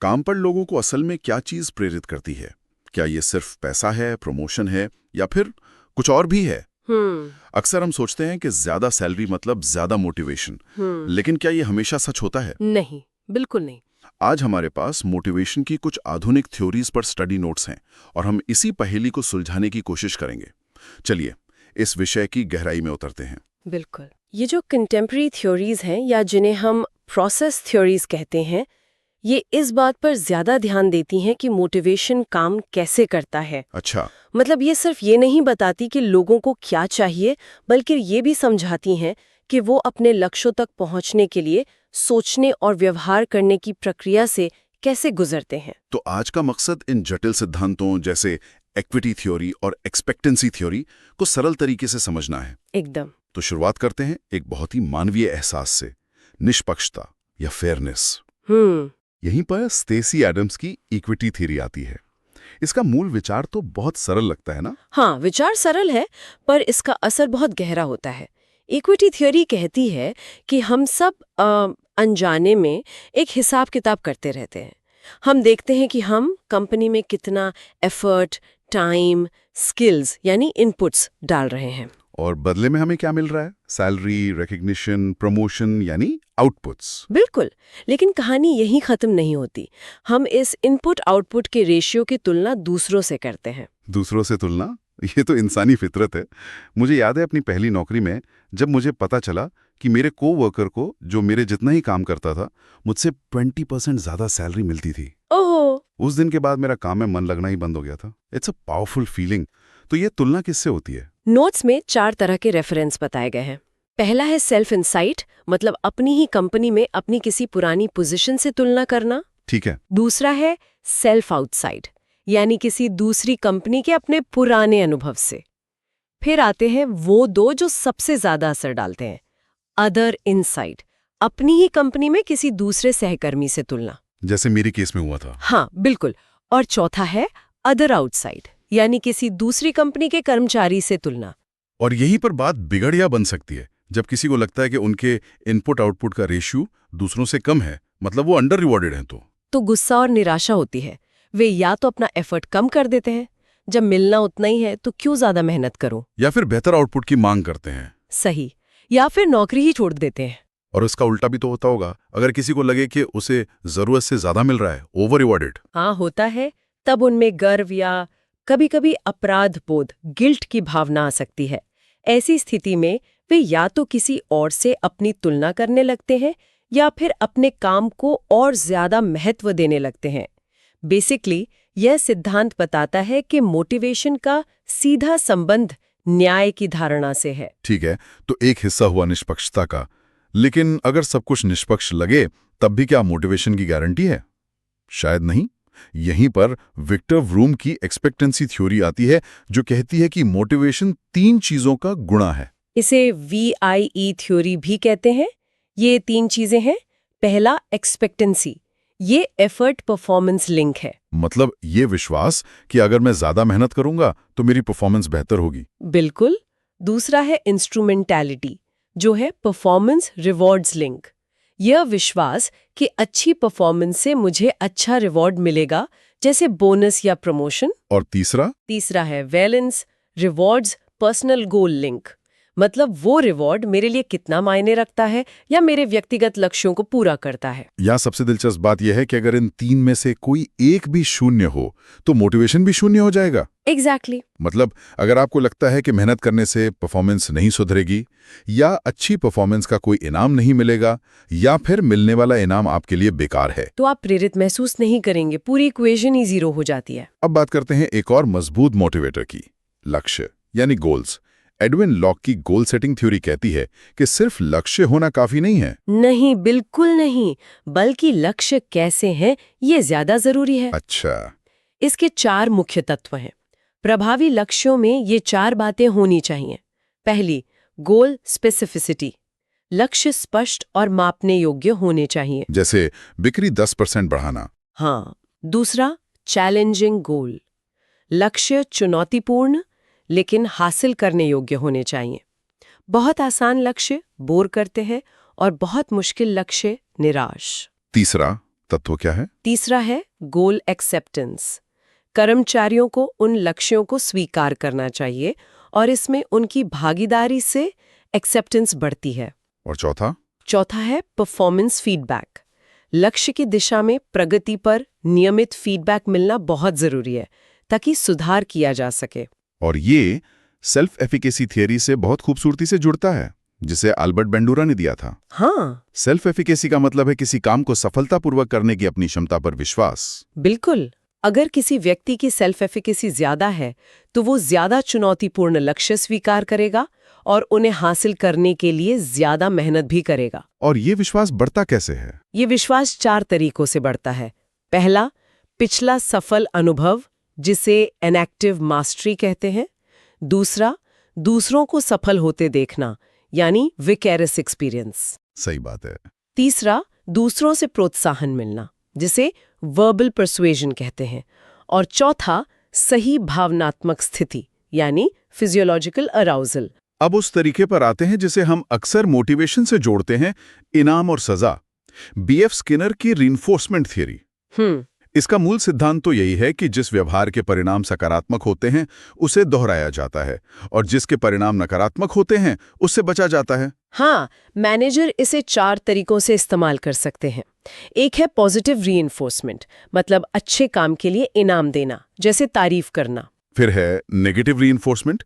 काम पर लोगों को असल में क्या चीज प्रेरित करती है? क्या ये सिर्फ पैसा है, प्रमोशन है, या फिर कुछ और भी है? अक्सर हम सोचते हैं कि ज्यादा सैलरी मतलब ज्यादा मोटिवेशन, लेकिन क्या ये हमेशा सच होता है? नहीं, बिल्कुल नहीं। आज हमारे पास मोटिवेशन की कुछ आधुनिक थ्योरीज पर स्टडी नोट्स हैं और हम इसी पहेली को सुलझाने की कोशिश करेंगे। चलिए इस विषय की गहराई में उतरते हैं। बिल्कुल। ये जो कंटेम्प्रेरी थ्योरीज हैं या जिन्हें हम प्रोसेस थ्योरीज कहते हैं, ये इस बात पर ज्यादा ध्यान देती हैं कि मोटिवेशन काम कैसे करता है। अच्छा। मतलब ये सिर्फ ये नहीं बताती कि लोगों को क्या चाहिए, बल्कि ये भी समझाती हैं कि वो अपने लक्ष्यों तक पहुंचने के लिए सोचने और व्यवहार करने की प्रक्रिया से कैसे गुजरते हैं। तो आज का मकसद इन जटिल सिद्धांतों जैसे इक्विटी थ्योरी और एक्सपेक्टेंसी थ्योरी को सरल तरीके से समझना है। एकदम। तो शुरुआत करते हैं एक बहुत ही मानवीय एहसास से, निष्पक्षता या फेयरनेस। यहीं पर स्टेसी एडम्स की इक्विटी थ्योरी आती है। इसका मूल विचार तो बहुत सरल लगता है ना? हाँ, विचार सरल है, पर इसका असर बहुत गहरा होता है। इक्विटी थ्योरी कहती है कि हम सब अनजाने में एक हिसाब किताब करते रहते हैं। हम देखते हैं कि हम कंपनी में कितना एफर्ट, टाइम, स्किल्स यानी इनपुट्स डाल रहे हैं, और बदले में हमें क्या मिल रहा है? सैलरी, रिकग्निशन, प्रमोशन यानी आउटपुट्स। बिल्कुल। लेकिन कहानी यहीं खत्म नहीं होती। हम इस इनपुट आउटपुट के रेशियो की तुलना दूसरों से करते हैं। दूसरों से तुलना? ये तो इंसानी फितरत है। मुझे याद है अपनी पहली नौकरी में जब मुझे पता चला कि मेरे कोवर्कर को, जो मेरे जितना ही काम करता था, मुझसे 20% ज्यादा सैलरी मिलती थी। ओहो। उस दिन के बाद मेरा काम में मन लगना ही बंद हो गया था। It's a powerful feeling. तो ये तुलना किससे होती है? नोट्स में 4 तरह के रेफरेंस बताए गए हैं। पहला है सेल्फ इनसाइट, मतलब अपनी ही कंपनी में अपनी किसी पुरानी पोजीशन से तुलना करना। ठीक है। दूसरा है सेल्फ आउटसाइड, यानी किसी दूसरी कंपनी के अपने पुराने अनुभव से। फिर आते हैं वो दो जो सबसे ज्यादा असर डालते हैं, अदर इनसाइड, अपनी ही कंपनी में किसी दूसरे सहकर्मी से तुलना, जैसे मेरे केस में हुआ था। हाँ बिल्कुल। और चौथा है अदर आउटसाइड, यानी किसी दूसरी कंपनी के कर्मचारी से तुलना। और यहीं पर बात बिगड़ या बन सकती है, जब किसी को लगता है कि उनके इनपुट आउटपुट का रेशियो दूसरों से कम है, मतलब वो अंडर रिवॉर्डेड हैं। तो गुस्सा और निराशा होती है। वे या तो अपना एफर्ट कम कर देते हैं, जब मिलना उतना ही है तो क्यों ज्यादा मेहनत करूं, या फिर बेहतर आउटपुट की मांग करते हैं। सही। या फिर नौकरी ही छोड़ देते हैं। और इसका उल्टा भी तो होता होगा, अगर किसी को लगे कि उसे जरूरत से ज्यादा मिल रहा है, ओवर रिवॉर्डेड। हाँ, होता है। तब उनमें गर्व या कभी कभी अपराध बोध, गिल्ट की भावना आ सकती है। ऐसी स्थिति में वे या तो किसी और से अपनी तुलना करने लगते हैं या फिर अपने काम को और ज्यादा महत्व देने लगते हैं। बेसिकली यह सिद्धांत बताता है कि मोटिवेशन का सीधा संबंध न्याय की धारणा से है। ठीक है, तो एक हिस्सा हुआ निष्पक्षता का, लेकिन अगर सब कुछ निष्पक्ष लगे तब भी क्या मोटिवेशन की गारंटी है? शायद नहीं। यहीं पर विक्टर व्रूम की एक्सपेक्टेंसी थ्योरी आती है, जो कहती है कि मोटिवेशन 3 चीजों का गुणा है। इसे VIE थ्योरी भी कहते हैं। ये 3 चीजें हैं। पहला, एक्सपेक्टेंसी, ये एफर्ट परफॉर्मेंस लिंक है। मतलब ये विश्वास कि अगर मैं ज्यादा मेहनत करूंगा तो मेरी परफॉर्मेंस बेहतर होगी। बिल्कुल। दूसरा है इंस्ट्रूमेंटैलिटी, जो है परफॉर्मेंस रिवॉर्ड्स लिंक। यह विश्वास कि अच्छी परफॉर्मेंस से मुझे अच्छा रिवॉर्ड मिलेगा, जैसे बोनस या प्रमोशन। और तीसरा है valence rewards personal goal link, मतलब वो रिवॉर्ड मेरे लिए कितना मायने रखता है या मेरे व्यक्तिगत लक्ष्यों को पूरा करता है। यहाँ सबसे दिलचस्प बात यह है कि अगर इन 3 में से कोई एक भी शून्य हो तो मोटिवेशन भी शून्य हो जाएगा। एग्जैक्टली। मतलब अगर आपको लगता है कि मेहनत करने से परफॉर्मेंस नहीं सुधरेगी, या अच्छी परफॉर्मेंस का कोई इनाम नहीं मिलेगा, या फिर मिलने वाला इनाम आपके लिए बेकार है, तो आप प्रेरित महसूस नहीं करेंगे। पूरी इक्वेशन ही जीरो हो जाती है। अब बात करते हैं एक और मजबूत मोटिवेटर की, लक्ष्य यानी गोल्स। एडविन लॉक की गोल सेटिंग थ्योरी कहती है कि सिर्फ लक्ष्य होना काफी नहीं है। नहीं, बिल्कुल नहीं, बल्कि लक्ष्य कैसे हैं ये ज्यादा जरूरी है। अच्छा। इसके 4 मुख्य तत्व हैं। प्रभावी लक्ष्यों में ये 4 बातें होनी चाहिए। पहली, गोल स्पेसिफिसिटी, लक्ष्य स्पष्ट और मापने योग्य होने चाहिए। जैसे बिक्री 10% बढ़ाना। हाँ। दूसरा, चैलेंजिंग गोल, लक्ष्य चुनौतीपूर्ण लेकिन हासिल करने योग्य होने चाहिए। बहुत आसान लक्ष्य बोर करते हैं और बहुत मुश्किल लक्ष्य निराश। तीसरा, तत्व क्या है? तीसरा है गोल एक्सेप्टेंस। कर्मचारियों को उन लक्ष्यों को स्वीकार करना चाहिए और इसमें उनकी भागीदारी से एक्सेप्टेंस बढ़ती है। और चौथा? चौथा है परफॉर्मेंस फीडबैक। लक्ष्य की दिशा में प्रगति पर नियमित फीडबैक मिलना बहुत जरूरी है ताकि सुधार किया जा सके। और ये सेल्फ एफिकेसी थियरी से बहुत खूबसूरती से जुड़ता है, जिसे अल्बर्ट बेंडूरा ने दिया था। हाँ, सेल्फ एफिकेसी का मतलब है किसी काम को सफलतापूर्वक करने की अपनी क्षमता पर विश्वास। बिल्कुल। अगर किसी व्यक्ति की सेल्फ एफिकेसी ज्यादा है तो वो ज्यादा चुनौतीपूर्ण लक्ष्य स्वीकार करेगा और उन्हें हासिल करने के लिए ज्यादा मेहनत भी करेगा। और ये विश्वास बढ़ता कैसे है? ये विश्वास 4 तरीकों से बढ़ता है। पहला, पिछला सफल अनुभव, जिसे एनएक्टिव मास्टरी कहते हैं। दूसरा, दूसरों को सफल होते देखना, यानी विकैरस एक्सपीरियंस। सही बात है। तीसरा, दूसरों से प्रोत्साहन मिलना, जिसे वर्बल परसुएजन कहते हैं। और चौथा, सही भावनात्मक स्थिति, यानी फिजियोलॉजिकल अराउजल। अब उस तरीके पर आते हैं जिसे हम अक्सर मोटिवेशन से जोड़ते हैं, इनाम और सजा। बीएफ स्किनर की रीइंफोर्समेंट थियरी। इसका मूल सिद्धांत तो यही है कि जिस व्यवहार के परिणाम सकारात्मक होते हैं उसे दोहराया जाता है और जिसके परिणाम नकारात्मक होते हैं उससे बचा जाता है। हाँ, मैनेजर इसे 4 तरीकों से इस्तेमाल कर सकते हैं। एक है पॉजिटिव रीइंफोर्समेंट, मतलब अच्छे काम के लिए इनाम देना, जैसे तारीफ करना। फिर है नेगेटिव रीइंफोर्समेंट।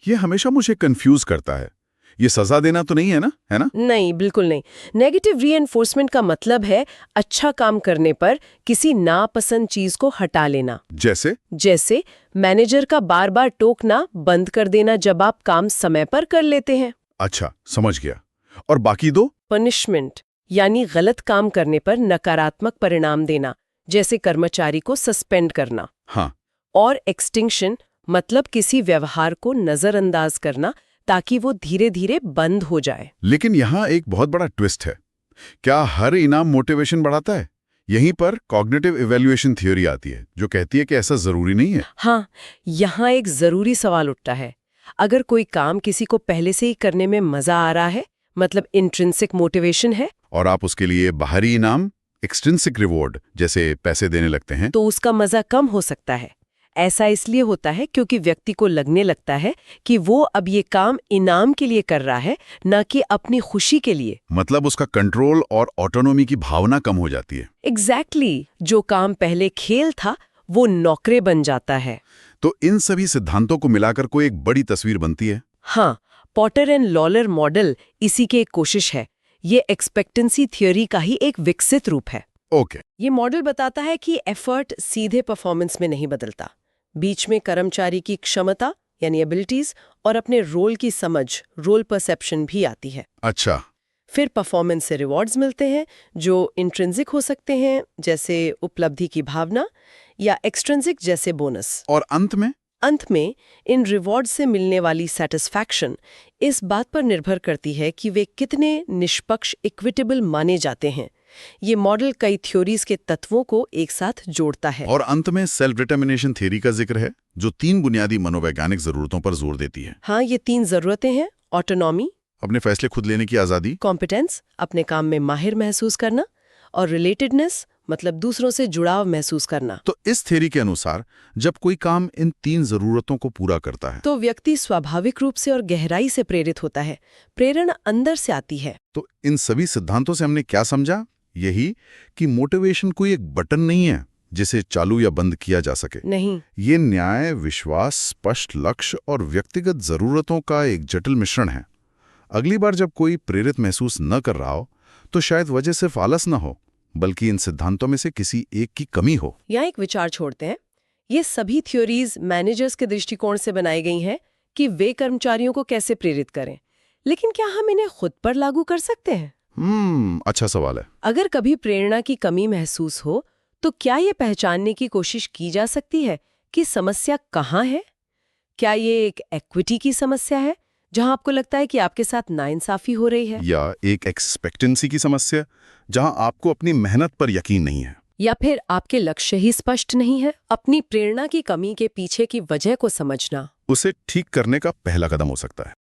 ये हमेशा मुझे कंफ्यूज करता है। ये सजा देना तो नहीं है ना? है ना? नहीं, बिल्कुल नहीं। नेगेटिव रीइंफोर्समेंट का मतलब है अच्छा काम करने पर किसी नापसंद चीज को हटा लेना। जैसे मैनेजर का बार बार टोकना बंद कर देना जब आप काम समय पर कर लेते हैं। अच्छा, समझ गया। और बाकी दो? पनिशमेंट, यानी गलत काम करने पर नकारात्मक परिणाम देना, जैसे कर्मचारी को सस्पेंड करना। हाँ। और एक्सटिंक्शन, मतलब किसी व्यवहार को नजरअंदाज करना ताकि वो धीरे धीरे बंद हो जाए। लेकिन यहाँ एक बहुत बड़ा ट्विस्ट है। क्या हर इनाम मोटिवेशन बढ़ाता है? यहीं पर कॉग्निटिव इवैल्यूएशन थ्योरी आती है जो कहती है कि ऐसा जरूरी नहीं है। हाँ, यहाँ एक जरूरी सवाल उठता है। अगर कोई काम किसी को पहले से ही करने में मजा आ रहा है, मतलब इंट्रिंसिक मोटिवेशन है, और आप उसके लिए बाहरी इनाम, एक्सट्रिंसिक रिवॉर्ड जैसे पैसे देने लगते हैं, तो उसका मजा कम हो सकता है। ऐसा इसलिए होता है क्योंकि व्यक्ति को लगने लगता है कि वो अब ये काम इनाम के लिए कर रहा है, न कि अपनी खुशी के लिए। मतलब उसका कंट्रोल और ऑटोनॉमी की भावना कम हो जाती है। एग्जैक्टली। जो काम पहले खेल था वो नौकरी बन जाता है। तो इन सभी सिद्धांतों को मिलाकर कोई एक बड़ी तस्वीर बनती है। हाँ, पॉटर एंड लॉलर मॉडल इसी की एक कोशिश है। ये एक्सपेक्टेंसी थ्योरी का ही एक विकसित रूप है। ओके। ये मॉडल बताता है कि एफर्ट सीधे परफॉर्मेंस में नहीं बदलता। बीच में कर्मचारी की क्षमता यानी एबिलिटीज और अपने रोल की समझ, रोल परसेप्शन भी आती है। अच्छा। फिर परफॉर्मेंस से रिवॉर्ड्स मिलते हैं जो इंट्रिंसिक हो सकते हैं, जैसे उपलब्धि की भावना, या एक्सट्रिंसिक जैसे बोनस। और अंत में इन रिवॉर्ड से मिलने वाली सेटिस्फैक्शन इस बात पर निर्भर करती है कि वे कितने निष्पक्ष, इक्विटेबल माने जाते हैं। ये मॉडल कई थ्योरीज के तत्वों को एक साथ जोड़ता है। और अंत में सेल्फ डिटर्मिनेशन थ्योरी का जिक्र है जो 3 बुनियादी मनोवैज्ञानिक जरूरतों पर जोर देती है। हाँ, ये 3 जरूरतें हैं। ऑटोनॉमी, अपने फैसले खुद लेने की आजादी। कॉम्पिटेंस, अपने काम में माहिर महसूस करना। और रिलेटेडनेस, मतलब दूसरों से जुड़ाव महसूस करना। तो इस थ्योरी के अनुसार जब कोई काम इन 3 जरूरतों को पूरा करता है तो व्यक्ति स्वाभाविक रूप से और गहराई से प्रेरित होता है। प्रेरणा अंदर से आती है। तो इन सभी सिद्धांतों से हमने क्या समझा? यही कि मोटिवेशन कोई एक बटन नहीं है जिसे चालू या बंद किया जा सके। नहीं, ये न्याय, विश्वास, स्पष्ट लक्ष्य और व्यक्तिगत जरूरतों का एक जटिल मिश्रण है। अगली बार जब कोई प्रेरित महसूस न कर रहा हो तो शायद वजह सिर्फ आलस न हो, बल्कि इन सिद्धांतों में से किसी एक की कमी हो। यहाँ एक विचार छोड़ते हैं। ये सभी थ्योरीज मैनेजर्स के दृष्टिकोण से बनाई गई हैं कि वे कर्मचारियों को कैसे प्रेरित करें, लेकिन क्या हम इन्हें खुद पर लागू कर सकते हैं? अच्छा सवाल है। अगर कभी प्रेरणा की कमी महसूस हो तो क्या ये पहचानने की कोशिश की जा सकती है कि समस्या कहाँ है? क्या ये एक इक्विटी की समस्या है जहां आपको लगता है कि आपके साथ नाइंसाफी हो रही है, या एक एक्सपेक्टेंसी की समस्या जहां आपको अपनी मेहनत पर यकीन नहीं है, या फिर आपके लक्ष्य ही स्पष्ट नहीं है? अपनी प्रेरणा की कमी के पीछे की वजह को समझना उसे ठीक करने का पहला कदम हो सकता है।